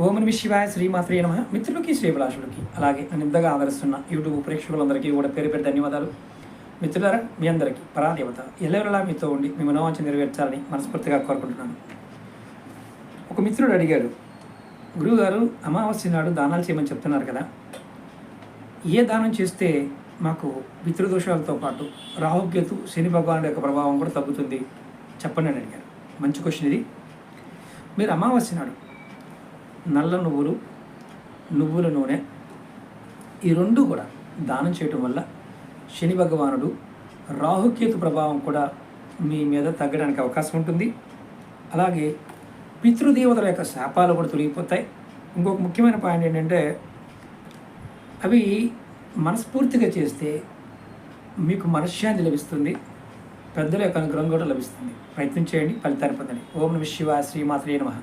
ఓం నమః శివాయ శ్రీమాత్రే నమః. మిత్రులకి శ్రీభిలాషులకి అలాగే నన్ను ఇంతగా ఆదరిస్తున్న యూట్యూబ్ ప్రేక్షకులందరికీ కూడా పేరు పేరు ధన్యవాదాలు. మిత్రులారా, మీ అందరికీ పరాదేవత ఎల్లవెల్లలా మీతో ఉండి మీ మనోవాంఛ నెరవేర్చాలని మనస్ఫూర్తిగా కోరుకుంటున్నాను. ఒక మిత్రుడు అడిగాడు, గురువుగారు అమావాస్య నాడు దానాలు చేయమని చెప్తున్నారు కదా, ఏ దానం చేస్తే మాకు పితృదోషాలతో పాటు రాహుకేతు శని భగవానుడి యొక్క ప్రభావం కూడా తగ్గుతుంది చెప్పండి అని అడిగారు. మంచి క్వశ్చన్ ఇది. మీరు అమావాస్య నాడు నల్ల నువ్వులు, నువ్వుల నూనె ఈ రెండు కూడా దానం చేయటం వల్ల శని భగవానుడు రాహుకేతు ప్రభావం కూడా మీ మీద తగ్గడానికి అవకాశం ఉంటుంది. అలాగే పితృదేవతల యొక్క శాపాలు కూడా తొలగిపోతాయి. ఇంకొక ముఖ్యమైన పాయింట్ ఏంటంటే, అవి మనస్ఫూర్తిగా చేస్తే మీకు మనశ్శాంతి లభిస్తుంది, పెద్దల యొక్క అనుగ్రహం కూడా లభిస్తుంది. ప్రయత్నం చేయండి, ఫలితాన్ని పొందండి. ఓం నమః శివాయ శ్రీమాత్రే నమః.